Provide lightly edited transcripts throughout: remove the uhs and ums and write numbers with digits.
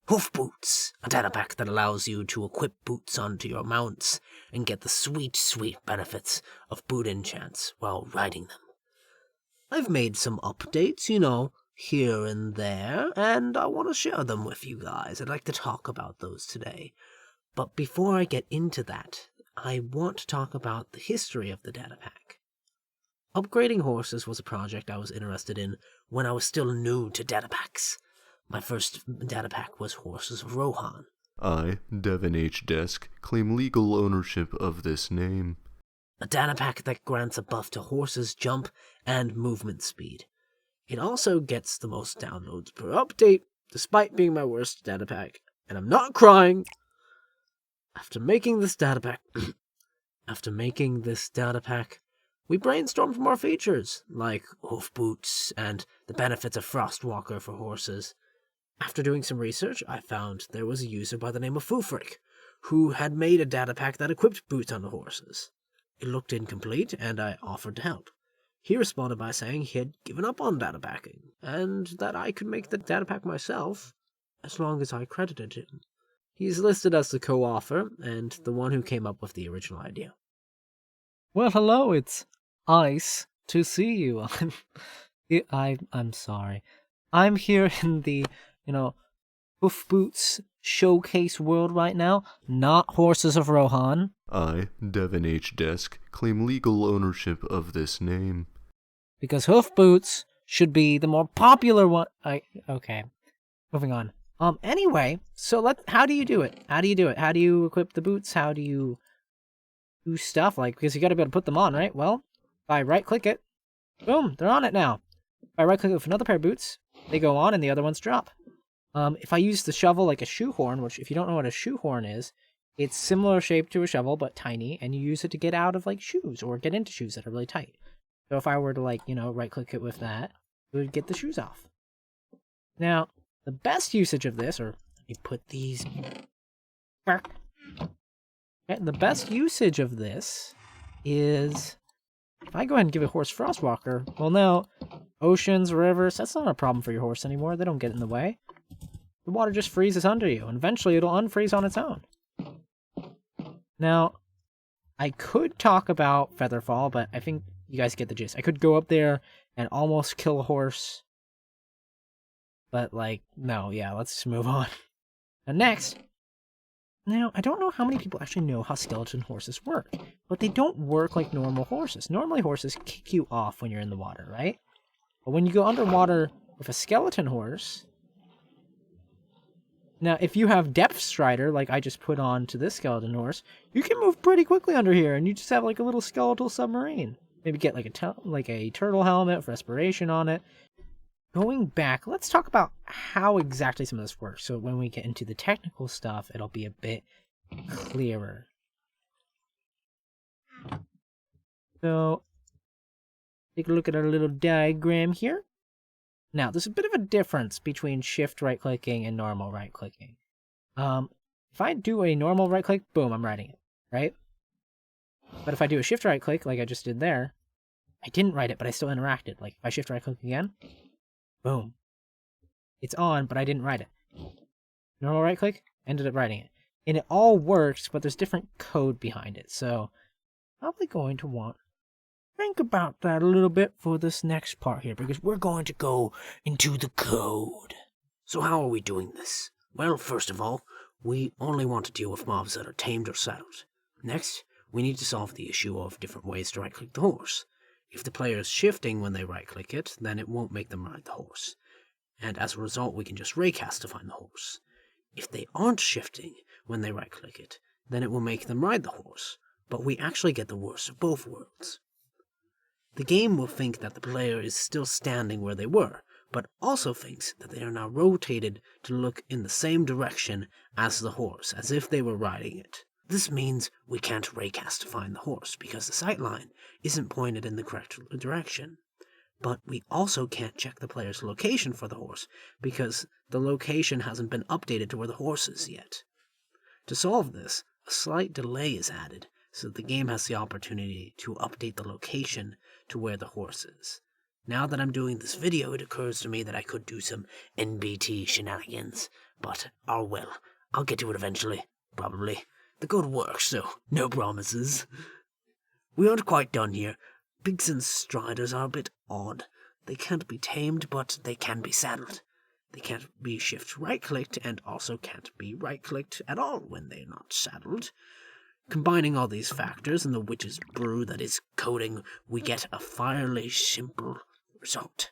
Hoof Boots, a data pack that allows you to equip boots onto your mounts and get the sweet, sweet benefits of boot enchants while riding them. I've made some updates, here and there, and I want to share them with you guys. I'd like to talk about those today. But before I get into that, I want to talk about the history of the data pack. Upgrading horses was a project I was interested in when I was still new to data packs. My first data pack was Horses of Rohan. I, Devon H. Desk, claim legal ownership of this name. A data pack that grants a buff to horses' jump and movement speed. It also gets the most downloads per update, despite being my worst data pack. And I'm not crying! After making this data pack, we brainstormed more features, like hoof boots and the benefits of Frostwalker for horses. After doing some research, I found there was a user by the name of Fufrick, who had made a data pack that equipped boots on the horses. It looked incomplete, and I offered to help. He responded by saying he had given up on data packing, and that I could make the data pack myself, as long as I credited him. He's listed as the co-author, and the one who came up with the original idea. Well, hello, it's Ice to see you. I'm sorry. I'm here in the, Hoof Boots showcase world right now, not Horses of Rohan. I, Devon H. Desk, claim legal ownership of this name. Because Hoof Boots should be the more popular one. Okay, moving on. Anyway, so how do you do it? How do you equip the boots? How do you do stuff? Because you gotta be able to put them on, right? Well, if I right-click it, boom, they're on it now. If I right-click it with another pair of boots, they go on and the other ones drop. If I use the shovel like a shoehorn, which if you don't know what a shoehorn is, it's similar shape to a shovel, but tiny, and you use it to get out of, shoes, or get into shoes that are really tight. So if I were to, right-click it with that, it would get the shoes off. Now, the best usage of this, or you put these... Okay, the best usage of this is... If I go ahead and give a horse Frostwalker, well now, oceans, rivers, that's not a problem for your horse anymore. They don't get in the way. The water just freezes under you, and eventually it'll unfreeze on its own. Now, I could talk about Featherfall, but I think you guys get the gist. I could go up there and almost kill a horse. But, no, yeah, let's just move on. And next, now, I don't know how many people actually know how skeleton horses work, but they don't work like normal horses. Normally, horses kick you off when you're in the water, right? But when you go underwater with a skeleton horse... Now, if you have Depth Strider, like I just put on to this skeleton horse, you can move pretty quickly under here, and you just have a little skeletal submarine. Maybe get a turtle helmet with respiration on it. Going back, let's talk about how exactly some of this works. So when we get into the technical stuff, it'll be a bit clearer. So, take a look at our little diagram here. Now, there's a bit of a difference between shift right-clicking and normal right-clicking. If I do a normal right-click, boom, I'm writing it, right? But if I do a shift right-click, like I just did there, I didn't write it, but I still interacted. If I shift right-click again, boom. It's on, but I didn't write it. Normal right-click, ended up writing it. And it all works, but there's different code behind it. So, probably going to want to think about that a little bit for this next part here, because we're going to go into the code. So how are we doing this? Well, first of all, we only want to deal with mobs that are tamed or saddled. Next, we need to solve the issue of different ways to right-click the horse. If the player is shifting when they right-click it, then it won't make them ride the horse. And as a result, we can just raycast to find the horse. If they aren't shifting when they right-click it, then it will make them ride the horse. But we actually get the worst of both worlds. The game will think that the player is still standing where they were, but also thinks that they are now rotated to look in the same direction as the horse, as if they were riding it. This means we can't raycast to find the horse, because the sightline isn't pointed in the correct direction. But we also can't check the player's location for the horse, because the location hasn't been updated to where the horse is yet. To solve this, a slight delay is added, so the game has the opportunity to update the location to where the horse is. Now that I'm doing this video, it occurs to me that I could do some NBT shenanigans. But, oh well, I'll get to it eventually, probably. The code works, so no promises. We aren't quite done here. Pigs and striders are a bit odd. They can't be tamed, but they can be saddled. They can't be shift right-clicked, and also can't be right-clicked at all when they're not saddled. Combining all these factors in the witch's brew that is coding, we get a fairly simple result.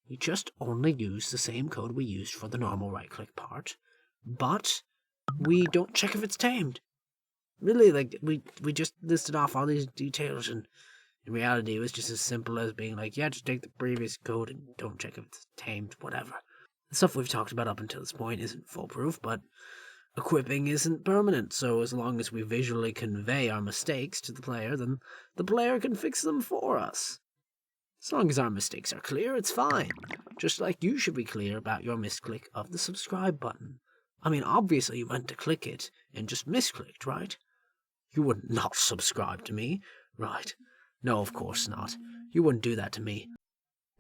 We just only use the same code we used for the normal right-click part, but we don't check if it's tamed. Really, we just listed off all these details, and in reality, it was just as simple as being like, yeah, just take the previous code and don't check if it's tamed, whatever. The stuff we've talked about up until this point isn't foolproof, but equipping isn't permanent, so as long as we visually convey our mistakes to the player, then the player can fix them for us. As long as our mistakes are clear, it's fine. Just like you should be clear about your misclick of the subscribe button. I mean, obviously you meant to click it and just misclicked, right? You would not subscribe to me, right? No, of course not. You wouldn't do that to me.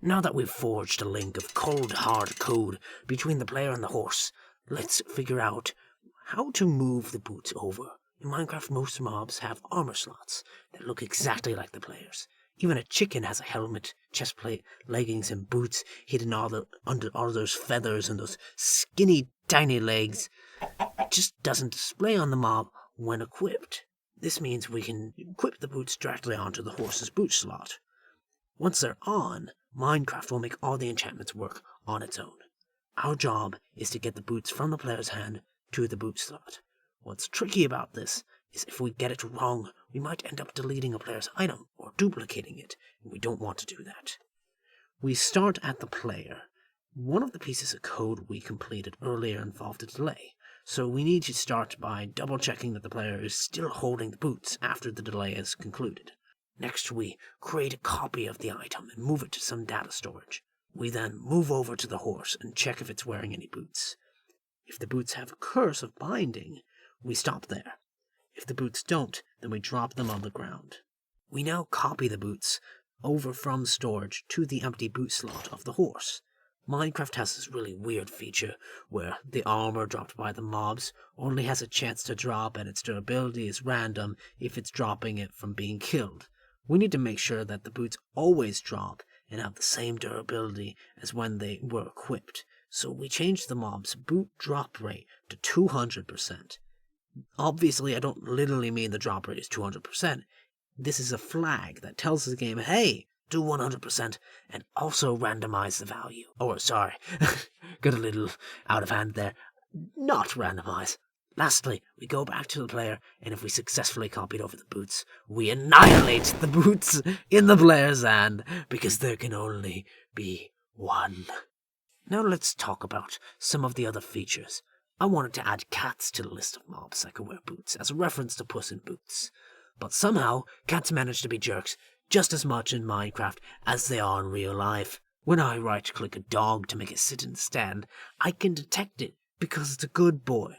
Now that we've forged a link of cold, hard code between the player and the horse, let's figure out how to move the boots over. In Minecraft, most mobs have armor slots that look exactly like the players. Even a chicken has a helmet, chestplate, leggings, and boots hidden under all those feathers and those skinny, tiny legs. It just doesn't display on the mob when equipped. This means we can equip the boots directly onto the horse's boot slot. Once they're on, Minecraft will make all the enchantments work on its own. Our job is to get the boots from the player's hand to the boot slot. What's tricky about this is if we get it wrong, we might end up deleting a player's item or duplicating it, and we don't want to do that. We start at the player. One of the pieces of code we completed earlier involved a delay, so we need to start by double-checking that the player is still holding the boots after the delay is concluded. Next, we create a copy of the item and move it to some data storage. We then move over to the horse and check if it's wearing any boots. If the boots have a curse of binding, we stop there. If the boots don't, then we drop them on the ground. We now copy the boots over from storage to the empty boot slot of the horse. Minecraft has this really weird feature where the armor dropped by the mobs only has a chance to drop and its durability is random if it's dropping it from being killed. We need to make sure that the boots always drop and have the same durability as when they were equipped. So we changed the mob's boot drop rate to 200%. Obviously, I don't literally mean the drop rate is 200%. This is a flag that tells the game, hey, do 100% and also randomize the value. Oh, sorry, got a little out of hand there. Not randomize. Lastly, we go back to the player, and if we successfully copied over the boots, we annihilate the boots in the player's hand, because there can only be one. Now let's talk about some of the other features. I wanted to add cats to the list of mobs that can wear boots, as a reference to Puss in Boots. But somehow, cats manage to be jerks just as much in Minecraft as they are in real life. When I right-click a dog to make it sit and stand, I can detect it because it's a good boy.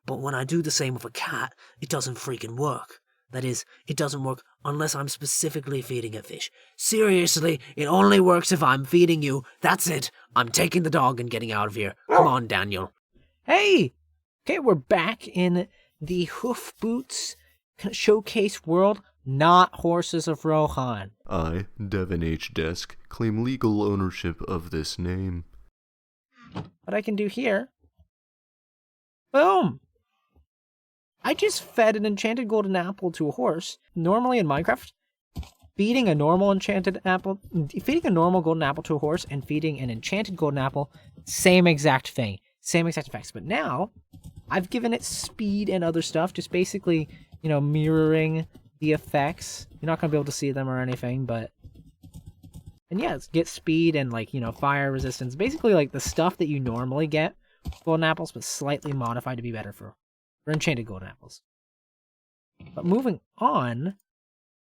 But when I do the same with a cat, it doesn't freaking work. That is, it doesn't work unless I'm specifically feeding it fish. Seriously, it only works if I'm feeding you. That's it. I'm taking the dog and getting out of here. Come on, Daniel. Hey! Okay, we're back in the Hoof Boots Showcase world, not Horses of Rohan. I, Devin H. Desk, claim legal ownership of this name. What I can do here... Boom! I just fed an enchanted golden apple to a horse. Normally in Minecraft, feeding a normal golden apple to a horse and feeding an enchanted golden apple, same exact thing. Same exact effects. But now, I've given it speed and other stuff, just basically, mirroring the effects. You're not going to be able to see them or anything, but... And yeah, get speed and, fire resistance. Basically, the stuff that you normally get golden apples, but slightly modified to be better for enchanted golden apples. But moving on,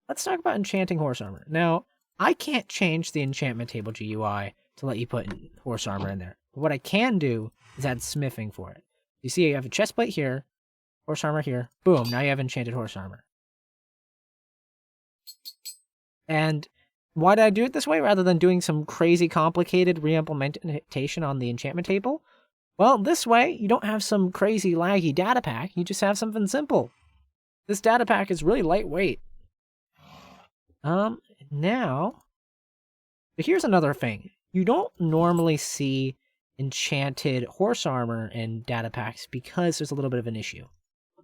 let's talk about enchanting horse armor. Now, I can't change the enchantment table GUI to let you put horse armor in there. But what I can do is add smithing for it. You see, you have a chest plate here, horse armor here. Boom, now you have enchanted horse armor. And Why did I do it this way rather than doing some crazy complicated re-implementation on the enchantment table? Well, this way, you don't have some crazy laggy data pack, you just have something simple. This data pack is really lightweight. Now, but here's another thing. You don't normally see enchanted horse armor in data packs because there's a little bit of an issue.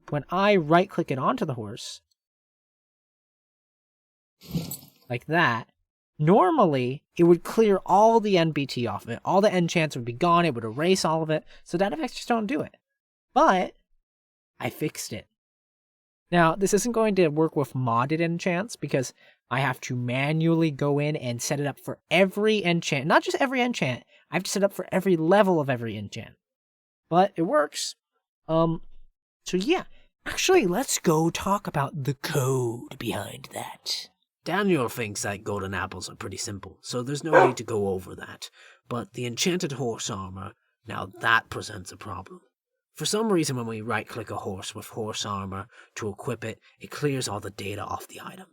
When I right-click it onto the horse, like that, normally it would clear all the NBT off of it. All the enchants would be gone, it would erase all of it, so data packs just don't do it. But I fixed it. Now, this isn't going to work with modded enchants because I have to manually go in and set it up for every enchant. Not just every enchant, I have to set up for every level of every enchant. But it works. So yeah. Actually, let's go talk about the code behind that. Daniel thinks that golden apples are pretty simple, so there's no need to go over that. But the enchanted horse armor, now that presents a problem. For some reason, when we right-click a horse with horse armor to equip it, it clears all the data off the item.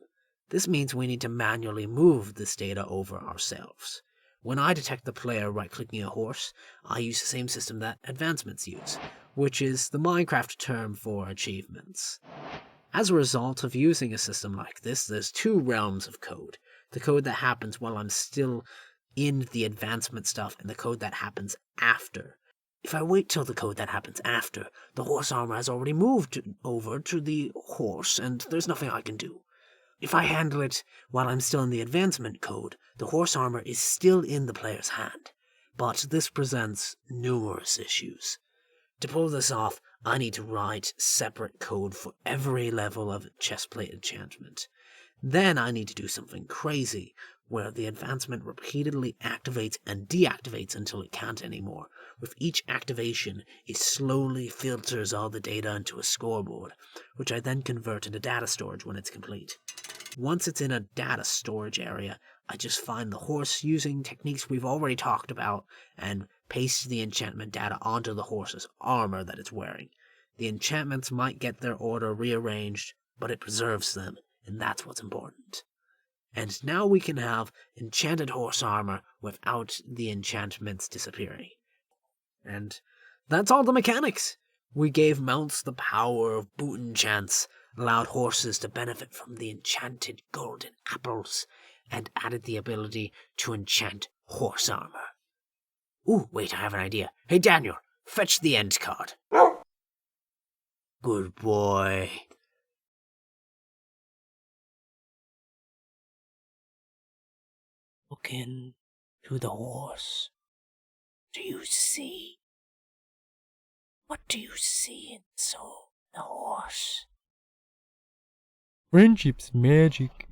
This means we need to manually move this data over ourselves. When I detect the player right-clicking a horse, I use the same system that Advancements use, which is the Minecraft term for achievements. As a result of using a system like this, there's two realms of code. The code that happens while I'm still in the advancement stuff, and the code that happens after. If I wait till the code that happens after, the horse armor has already moved over to the horse, and there's nothing I can do. If I handle it while I'm still in the advancement code, the horse armor is still in the player's hand. But this presents numerous issues. To pull this off, I need to write separate code for every level of chestplate enchantment. Then I need to do something crazy, where the advancement repeatedly activates and deactivates until it can't anymore. With each activation, it slowly filters all the data into a scoreboard, which I then convert into data storage when it's complete. Once it's in a data storage area, I just find the horse using techniques we've already talked about and paste the enchantment data onto the horse's armor that it's wearing. The enchantments might get their order rearranged, but it preserves them, and that's what's important. And now we can have enchanted horse armor without the enchantments disappearing. And that's all the mechanics. We gave mounts the power of boot enchants, allowed horses to benefit from the enchanted golden apples, and added the ability to enchant horse armor. Ooh, wait, I have an idea. Hey, Daniel, fetch the end card. Good boy. Look into the horse. Do you see? What do you see in the horse? Friendship's magic.